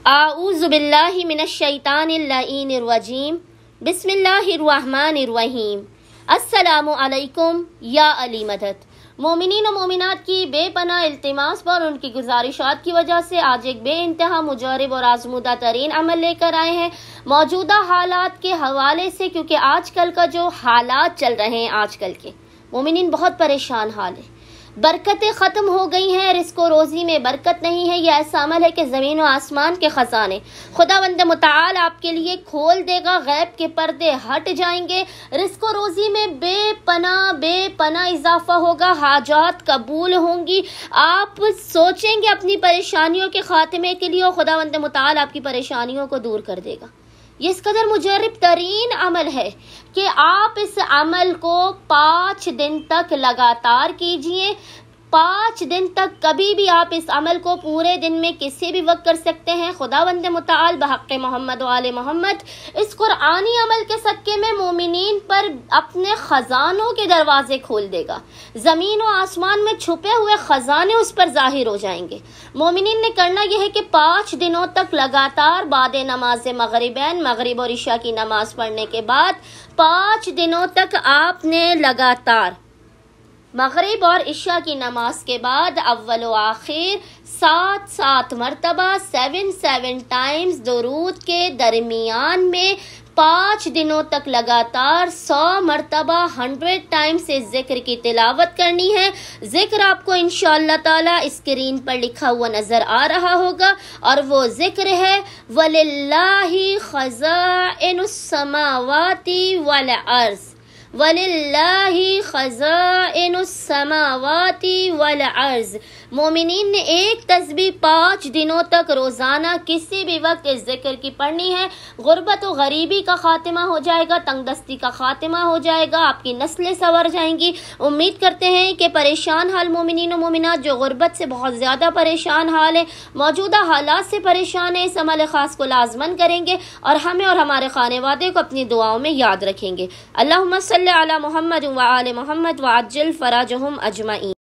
आऊज़ु बिल्लाहि मिनश्शैतानिर्रजीम बिस्मिल्लाहिर्रहमानिर्रहीम। अस्सलामु अलैकुम या अली मदद। मोमिनीन और मोमिनात की बेपनाह इल्तिमास पर उनकी गुजारिशात की वजह से आज एक बेइंतहा मुजरब और आजमूदा तरीन अमल लेकर आए हैं मौजूदा हालात के हवाले से, क्योंकि आजकल का जो हालात चल रहे हैं आजकल के मोमिनीन बहुत परेशान हाल है। बरकतें ख़त्म हो गई हैं, रिज़्क़ो रोज़ी में बरकत नहीं है। यह ऐसा अमल है कि ज़मीन और आसमान के ख़ज़ाने खुदावंद मुताल आपके लिए खोल देगा, गैब के पर्दे हट जाएंगे, रिज़्क़ो रोज़ी में बेपना इजाफा होगा, हाजात कबूल होंगी। आप सोचेंगे अपनी परेशानियों के खात्मे के लिए और खुदावंद मुताल आपकी परेशानियों को दूर कर देगा। ये इस कदर मुजरब तरीन अमल है कि आप इस अमल को 5 दिन तक लगातार कीजिए। 5 दिन तक कभी भी आप इस अमल को पूरे दिन में किसी भी वक्त कर सकते हैं। खुदावंद मुताल बहक़ मोहम्मद व आले मोहम्मद इस कुरानी अमल के सदक़े में मोमिनीन पर अपने ख़जानों के दरवाजे खोल देगा। ज़मीन और आसमान में छुपे हुए ख़जाने उस पर ज़ाहिर हो जाएंगे। मोमिनीन ने करना यह है कि 5 दिनों तक लगातार बाद नमाज मगरिबैन, मगरिब और इशा की नमाज पढ़ने के बाद 5 दिनों तक आपने लगातार मगरिब और इशा की नमाज के बाद अव्वल व आखिर 7 मरतबा 7 टाइम्स दुरूद के दरमियान में 5 दिनों तक लगातार 100 मरतबा 100 टाइम्स इस जिक्र की तिलावत करनी है। जिक्र आपको इंशाअल्लाह ताला स्क्रीन पर लिखा हुआ नजर आ रहा होगा और वो जिक्र है वलिल्लाहि खज़ाइनुस समावाति वल अर्ज़, वलिल्लाहि खज़ाइनुस समावाति वल अर्ज़। मोमिनीन ने एक तस्बीह 5 दिनों तक रोज़ाना किसी भी वक्त इस जिक्र की पढ़नी है। गुर्बत और गरीबी का खात्मा हो जाएगा, तंगदस्ती का खात्मा हो जाएगा, आपकी नस्लें संवर जाएंगी। उम्मीद करते हैं कि परेशान हाल मोमिनीन और मोमिनात जो गुर्बत से बहुत ज़्यादा परेशान हाल है, मौजूदा हालात से परेशान है, इस अमल ख़ास को लाज़मन करेंगे और हमें और हमारे खानेवादे को अपनी दुआओं में याद रखेंगे। अल्लाहुम्मा सल्ली अला मुहम्मद व आले मुहम्मद व अज्जिल फ़राजहुम अजमईन।